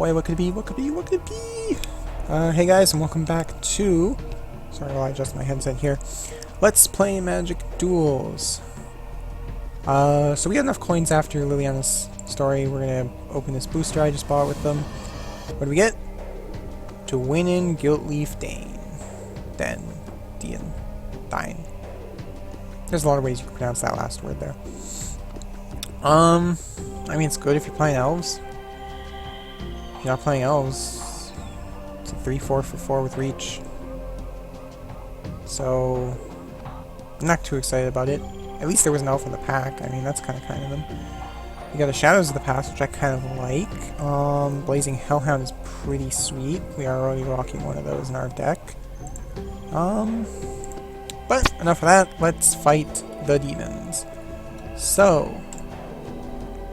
boy, what could it be? What could it be? What could it be? Hey guys, and welcome back to... Sorry while I adjust my headset here. Let's play Magic Duels. So we got enough coins after Liliana's story. We're gonna open this booster I just bought with them. What do we get? To win in Guiltleaf Dane. Dine. There's a lot of ways you can pronounce that last word there. I mean, it's good if you're playing elves. If you're not playing elves, it's a 3-4 for 4 with reach. So, I'm not too excited about it. At least there was an elf in the pack. I mean, that's kind of them. We got a Shadows of the Past, which I kind of like. Blazing Hellhound is pretty sweet. We are already rocking one of those in our deck. But enough of that. Let's fight the demons. So,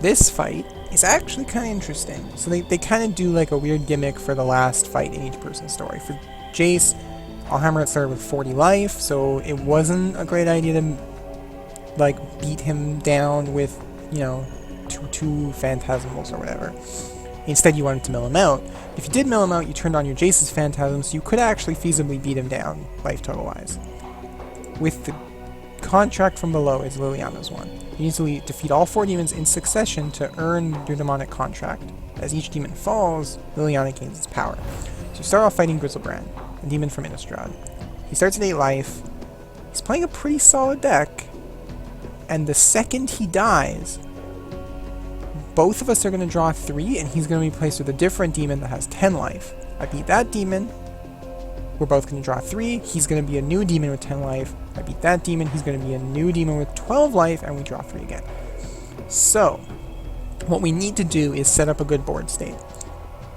this fight is actually kind of interesting. So they kind of do like a weird gimmick for the last fight in each person's story. For Jace, Alhammer started with 40 life, so it wasn't a great idea to like beat him down with, you know, two Phantasmals or whatever. Instead, you wanted to mill him out. If you did mill him out, you turned on your Jace's Phantasm, so you could actually feasibly beat him down, life total-wise. With the contract from below is Liliana's one. You need to defeat all 4 demons in succession to earn your demonic contract. As each demon falls, Liliana gains its power. So you start off fighting Grizzlebrand, a demon from Innistrad. He starts at 8 life. He's playing a pretty solid deck. And the second he dies, both of us are going to draw 3, and he's going to be placed with a different demon that has 10 life. I beat that demon. We're both going to draw 3. He's going to be a new demon with 10 life. I beat that demon. He's going to be a new demon with 12 life, and we draw 3 again. So, what we need to do is set up a good board state.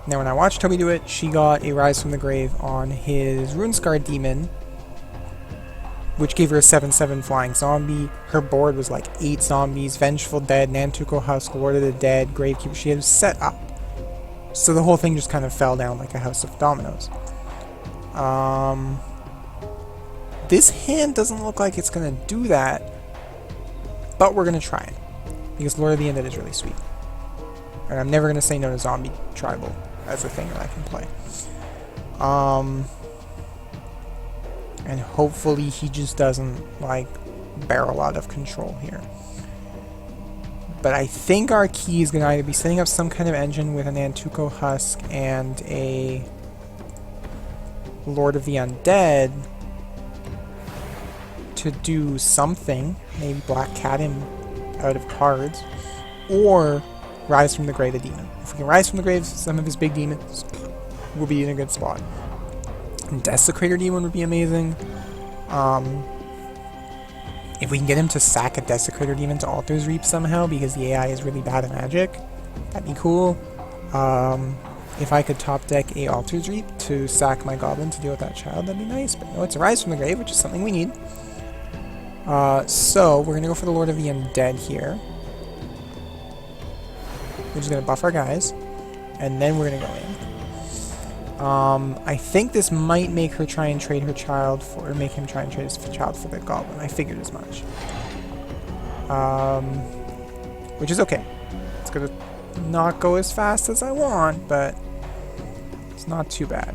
Now, when I watched Toby do it, she got a Rise from the Grave on his Runescarred demon, which gave her a 7/7 flying zombie. Her board was like 8 zombies, Vengeful Dead, Nantuko Husk, Lord of the Dead, Gravekeeper. She had it set up. So the whole thing just kind of fell down like a house of dominoes. This hand doesn't look like it's going to do that, but we're going to try it, because Lord of the Undead is really sweet. And I'm never going to say no to Zombie Tribal as a thing that I can play. And hopefully he just doesn't, like, barrel out of control here. But I think our key is going to either be setting up some kind of engine with a Nantuko Husk and a Lord of the Undead to do something, maybe Black Cat him out of cards, or Rise from the Grave the demon. If we can Rise from the Grave some of his big demons, we'll be in a good spot. Desecrator demon would be amazing. If we can get him to sack a Desecrator demon to Altar's Reap somehow, because the AI is really bad at Magic, that'd be cool. If I could top deck a Altar's Reap to sack my Goblin to deal with that child, that'd be nice. But no, it's a Rise from the Grave, which is something we need. So we're gonna go for the Lord of the Undead here. We're just gonna buff our guys, and then we're gonna go in. I think this might make her try and trade her child for, or make him try and trade his child for the Goblin. I figured as much. Which is okay. It's gonna not go as fast as I want, but it's not too bad.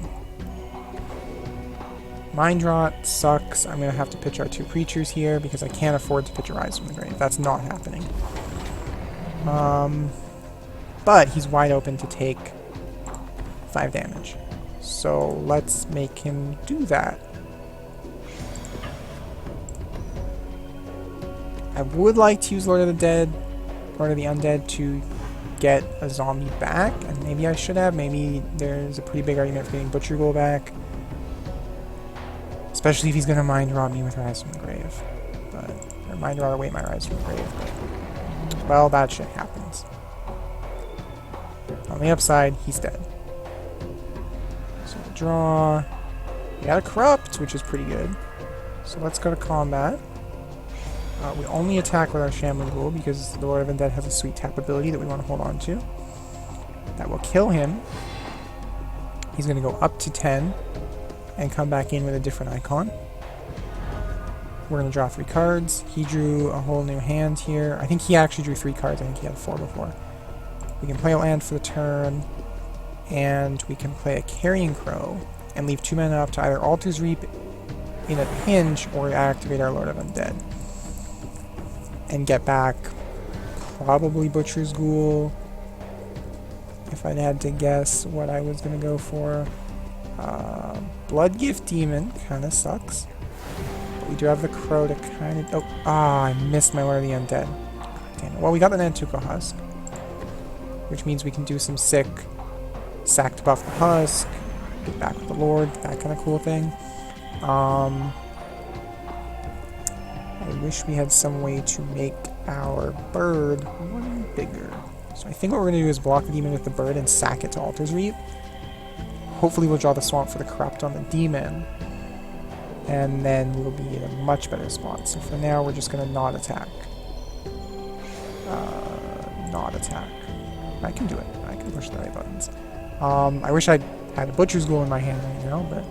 Mind Rot sucks. I'm gonna have to pitch our 2 creatures here because I can't afford to pitch a Rise from the Grave. That's not happening. But he's wide open to take 5 damage. So let's make him do that. I would like to use Lord of the Undead to get a zombie back, and maybe I should have. Maybe there's a pretty big argument for getting Butcher Ghoul back. Especially if he's going to Mind Rot me with Rise from the Grave. Or Mind Rot away my Rise from the Grave. But, well, that shit happens. On the upside, he's dead. So we'll draw. We got a Corrupt, which is pretty good. So let's go to combat. We only attack with our Shambling Ghoul because the Lord of Undead has a sweet tap ability that we want to hold on to. That will kill him. He's going to go up to 10 and come back in with a different icon. We're going to draw 3 cards. He drew a whole new hand here. I think he actually drew 3 cards. I think he had 4 before. We can play a land for the turn. And we can play a Carrion Crow and leave 2 mana up to either Altar's Reap in a pinch or activate our Lord of Undead. And get back probably Butcher's Ghoul, if I'd had to guess what I was going to go for. Blood Gift Demon kind of sucks. But we do have the Crow to kind of... I missed my Lord of the Undead. Damn it. Well, we got the Nantuko Husk, which means we can do some sick sack to buff the Husk, get back with the Lord, that kind of cool thing. I wish we had some way to make our bird one bigger. So I think what we're going to do is block the demon with the bird and sack it to Altar's Reap. Hopefully we'll draw the Swamp for the Corrupt on the demon, and then we'll be in a much better spot. So for now, we're just going to not attack. Not attack. I can do it. I can push the right buttons. I wish I had a Butcher's Ghoul in my hand right now, but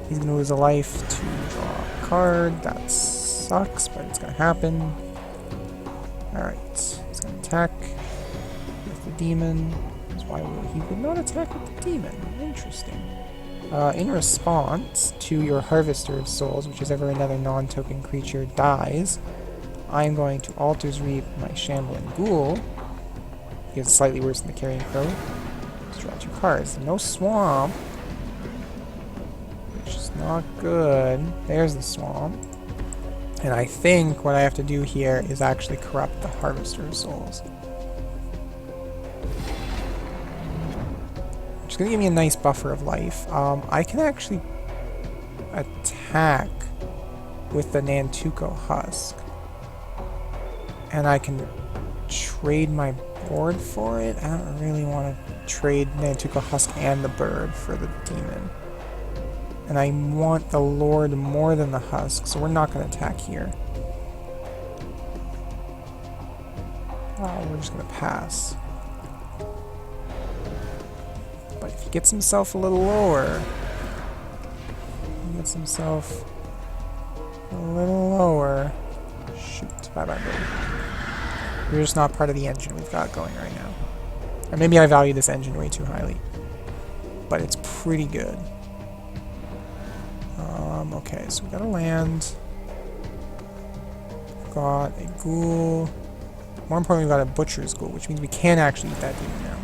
he's going to lose a life to draw a card. That sucks, but it's going to happen. Alright, he's going to attack with the demon. That's why he would not attack with the demon. Interesting. In response to your Harvester of Souls, which is ever another non-token creature, dies, I'm going to Altar's Reap my Shambling Ghoul, because it's slightly worse than the Carrion Crow. Draw 2 cards. No Swamp, which is not good. There's the Swamp. And I think what I have to do here is actually corrupt the Harvester of Souls, which is going to give me a nice buffer of life. I can actually attack with the Nantuko Husk, and I can trade my board for it. I don't really want to trade Nantuko Husk and the bird for the demon. And I want the Lord more than the Husk, so we're not going to attack here. We're just going to pass. But if he gets himself a little lower, shoot, bye-bye, bird. You're just not part of the engine we've got going right now. Or maybe I value this engine way too highly. But it's pretty good. Okay, so we got a land. We've got a ghoul. More importantly, we've got a Butcher's Ghoul, which means we can actually eat that demon now.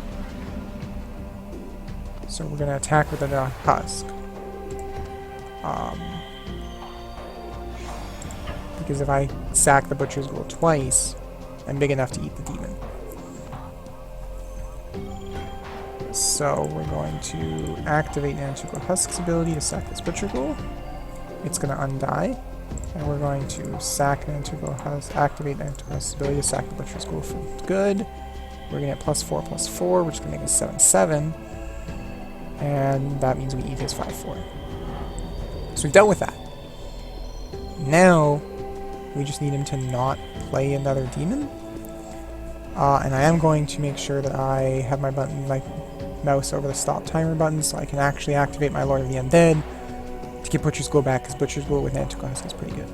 So we're going to attack with a Husk. Because if I sack the Butcher's Ghoul twice, I'm big enough to eat the demon. So we're going to activate Nantuko Husk's ability to sack this Butcher Ghoul. It's going to undie. And we're going to sack Nantuko Husk, activate Nantuko Husk's ability to sack the Butcher's Ghoul for good. We're going to get +4/+4, which is going to make us 7/7. And that means we eat his 5/4. So we've dealt with that. Now, we just need him to not play another demon. And I am going to make sure that I have my mouse over the stop timer button so I can actually activate my Lord of the Undead to get Butcher's Ghoul back, because Butcher's Ghoul with Nantuko Husk is pretty good.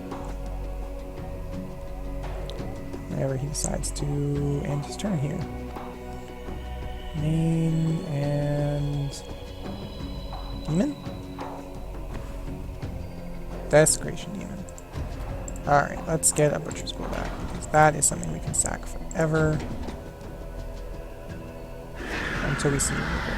Whenever he decides to end his turn here. Main and demon? Desecration Demon. Alright, let's get a Butcher's Ghoul back, because that is something we can sack forever until we see removal.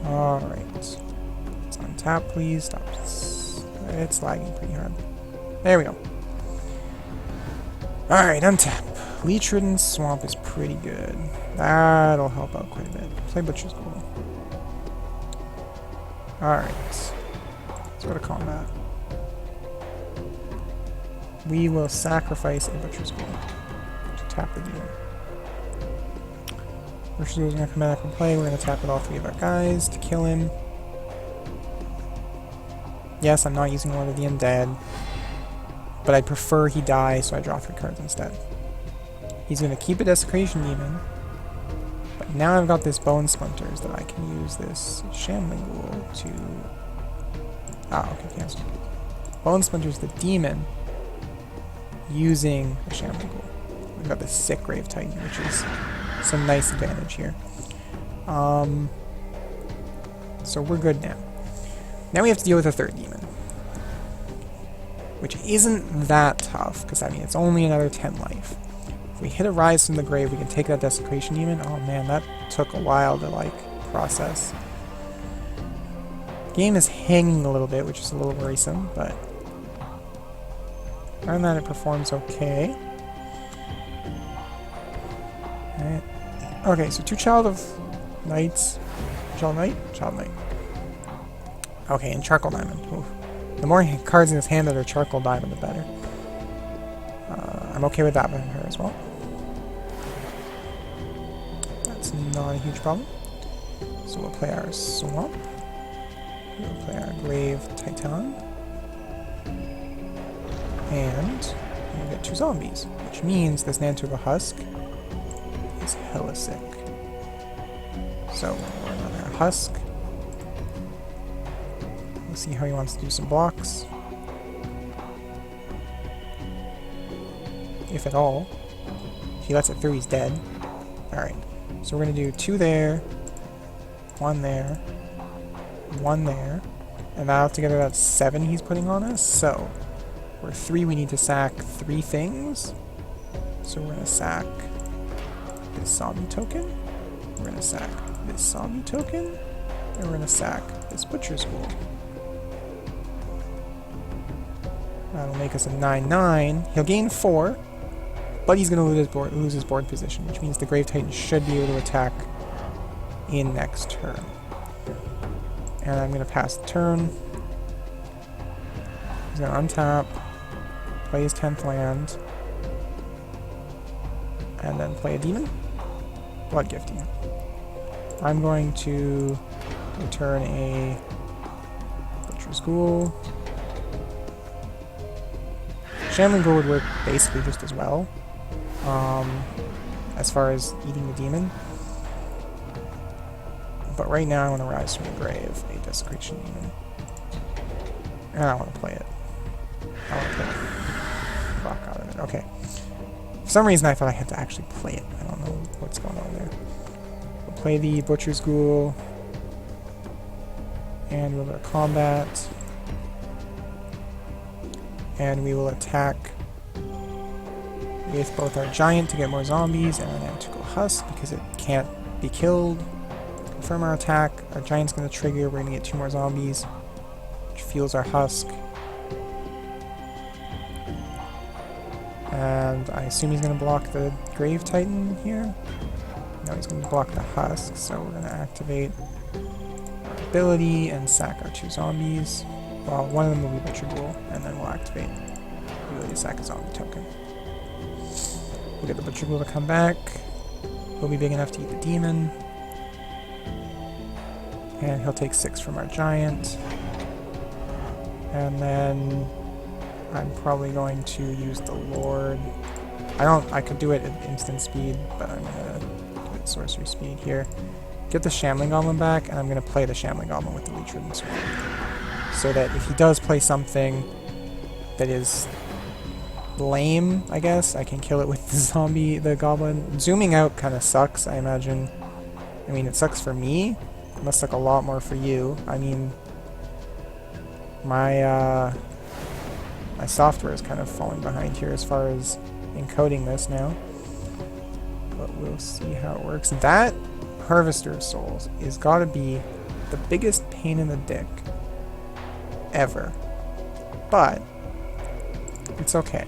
Alright. Let's untap, please. Stop. It's lagging pretty hard. There we go. Alright, untap. Leech-ridden Swamp is pretty good. That'll help out quite a bit. Play Butcher's Ghoul. Alright. Let's go to combat. We will sacrifice a Butcher's Ghoul to tap the demon. Butcher's Ghoul is going to come back and play. We're going to tap with all 3 of our guys to kill him. Yes, I'm not using Lord of the Undead, but I'd prefer he die, so I draw 3 cards instead. He's going to keep a Desecration Demon, but now I've got this Bone Splinters that I can use this Shambling Ghoul to... okay, cancel. Bone Splinters the demon using a Shambling Ghoul. we've got this sick Grave Titan, which is some nice advantage here. So we're good now. Now we have to deal with a third demon, which isn't that tough, because I mean it's only another 10 life. If we hit a Rise from the Grave, we can take that Desecration Demon. Oh man, that took a while to like process. Game is hanging a little bit, which is a little worrisome, but other than that it performs okay. Alright. Okay, so 2 Child of Knights. Child Knight? Child Knight. Okay, and Charcoal Diamond. Oof. The more cards in his hand that are Charcoal Diamond, the better. I'm okay with that with her as well. That's not a huge problem. So we'll play our Swamp. We'll play our Grave Titan. And we'll get 2 zombies, which means this Nantuba Husk is hella sick. So we'll run our Husk. We'll see how he wants to do some blocks. If at all. If he lets it through, he's dead. Alright. So we're going to do 2 there, 1 there, 1 there, and now together that's 7 he's putting on us. So we're 3, we need to sack 3 things. So we're going to sack this zombie token, we're going to sack this zombie token, and we're going to sack this Butcher's Ghoul. That'll make us a 9/9. He'll gain 4, but he's going to lose his board position, which means the Grave Titan should be able to attack in next turn. And I'm going to pass the turn. He's going to untap, play his 10th land, and then play a demon. Blood Gift Demon. I'm going to return a Butcher's Ghoul. Shambling Ghoul would work basically just as well, as far as eating the demon. But right now I want to Rise from the Grave, a Desecration Demon. And I want to play it. I want to play the fuck out of it. Okay. For some reason I thought I had to actually play it. I don't know what's going on there. We'll play the Butcher's Ghoul. And we'll go to combat. And we will attack with both our Giant to get more zombies and our Nantuba Husk because it can't be killed. Confirm our attack. Our Giant's going to trigger. We're going to get 2 more zombies, which fuels our Husk. And I assume he's going to block the Grave Titan here. No, he's going to block the Husk, so we're going to activate our ability and sack our 2 zombies. Well, one of them will be Butcher Ghoul, and then we'll activate the ability to sack a zombie token. We'll get the Butcher Ghoul to come back. He'll be big enough to eat the demon. And he'll take 6 from our Giant. And then I'm probably going to use the Lord. I could do it at instant speed, but I'm going to do it at sorcery speed here. Get the Shambling Goblin back, and I'm going to play the Shambling Goblin with the Leech-Ridden Sword. So that if he does play something that is lame, I guess, I can kill it with the goblin. Zooming out kind of sucks, I imagine. I mean, it sucks for me. It must suck a lot more for you. I mean, my software is kind of falling behind here as far as encoding this now. But we'll see how it works. That Harvester of Souls is gotta be the biggest pain in the dick ever. But it's okay.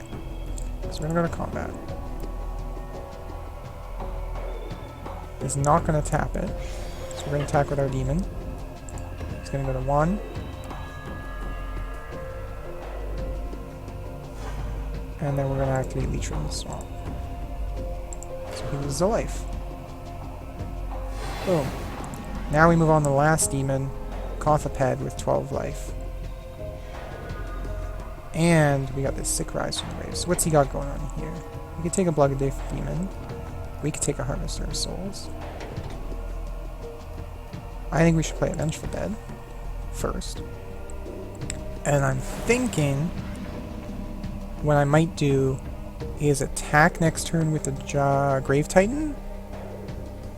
So we're gonna go to combat. He's not gonna tap it. So we're gonna attack with our demon. He's gonna go to 1. And then we're gonna activate Leech-Ridden Swamp. So he loses a life. Boom. Now we move on to the last demon, Kothaped, with 12 life. And we got this sick Rise from the Grave. So what's he got going on here? We could take a Bloodgate Demon. We could take a Harvester of Souls. I think we should play a Vengeful Dead first. And I'm thinking what I might do is attack next turn with the Grave Titan.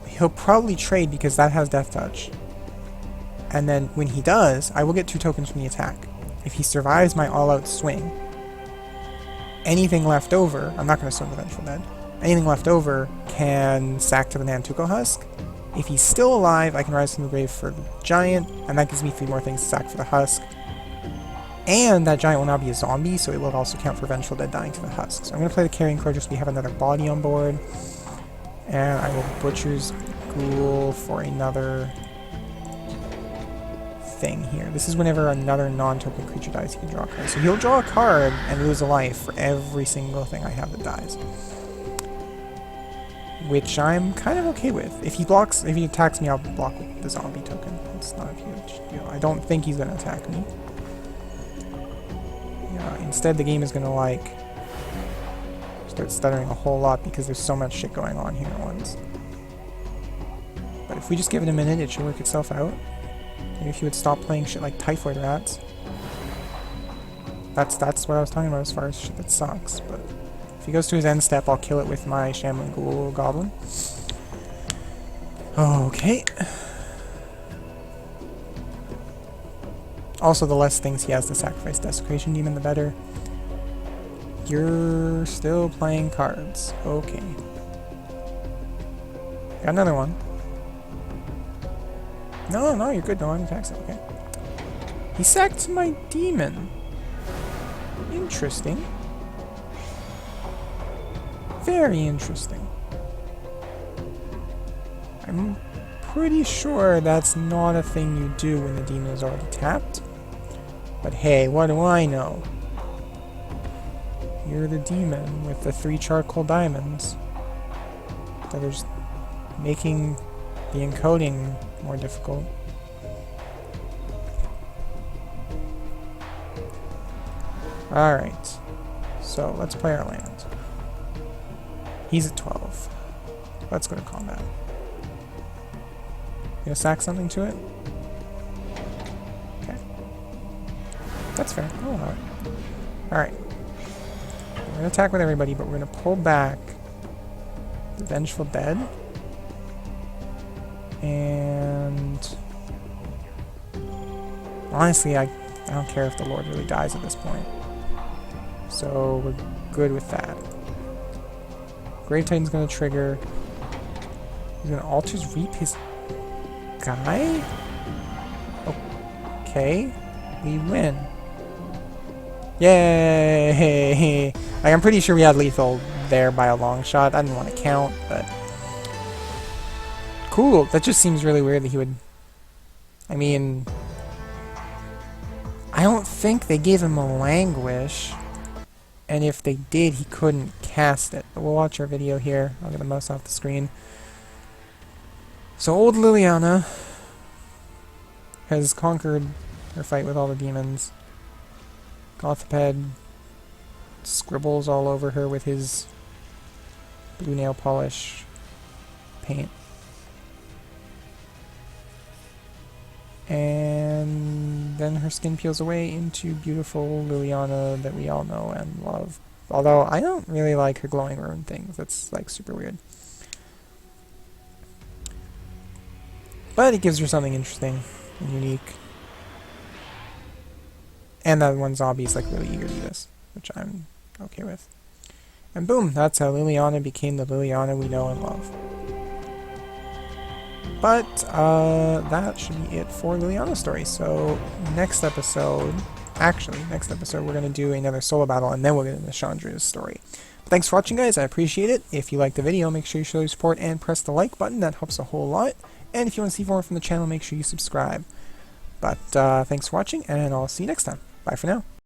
He'll probably trade because that has Death Touch. And then when he does, I will get 2 tokens from the attack. If he survives my all-out swing, anything left over, I'm not going to swing the Vengeful Dead, anything left over can sack to the Nantuko Husk. If he's still alive, I can rise from the grave for the Giant, and that gives me 3 more things to sack for the Husk. And that Giant will now be a zombie, so it will also count for Vengeful Dead dying to the Husk. So I'm going to play the Carrying Crow just so we have another body on board. And I will Butcher's Ghoul for another thing here. This is whenever another non-token creature dies, he can draw a card. So he'll draw a card and lose a life for every single thing I have that dies. Which I'm kind of okay with. If he attacks me, I'll block with the zombie token. It's not a huge deal. I don't think he's going to attack me. Yeah, instead the game is going to, like, start stuttering a whole lot because there's so much shit going on here at once. But if we just give it a minute, it should work itself out. Maybe if you would stop playing shit like Typhoid Rats. That's what I was talking about as far as shit that sucks, but if he goes to his end step, I'll kill it with my Shambling Ghoul Goblin. Okay. Also, the less things he has to sacrifice Desecration Demon, the better. You're still playing cards. Okay. Got another one. No, you're good. No one attacks it. Okay. He sacked my demon. Interesting. Very interesting. I'm pretty sure that's not a thing you do when the demon is already tapped. But hey, what do I know? You're the demon with the 3 charcoal diamonds that are just making the encoding more difficult. Alright, so let's play our land. He's at 12. Let's go to combat. You gonna sack something to it? Okay. That's fair. I'll allow it. Alright. We're gonna attack with everybody, but we're gonna pull back the Vengeful Dead. And honestly, I don't care if the Lord really dies at this point. So we're good with that. Grave Titan's gonna trigger. He's gonna Altar's Reap his guy? Okay. We win. Yay! Like, I'm pretty sure we had lethal there by a long shot. I didn't want to count, but cool. That just seems really weird that he would... I mean, I don't think they gave him a Languish, and if they did, he couldn't cast it. But we'll watch our video here. I'll get the mouse off the screen. So old Liliana has conquered her fight with all the demons. Gothoped scribbles all over her with his blue nail polish paint. And then her skin peels away into beautiful Liliana that we all know and love. Although I don't really like her glowing rune things. That's like super weird. But it gives her something interesting and unique. And that one zombie is like really eager to do this, which I'm okay with. And boom, that's how Liliana became the Liliana we know and love. But that should be it for Liliana's story. So next episode, we're going to do another solo battle, and then we'll get into Chandra's story. But thanks for watching, guys. I appreciate it. If you liked the video, make sure you show your support and press the like button. That helps a whole lot. And if you want to see more from the channel, make sure you subscribe. But thanks for watching, and I'll see you next time. Bye for now.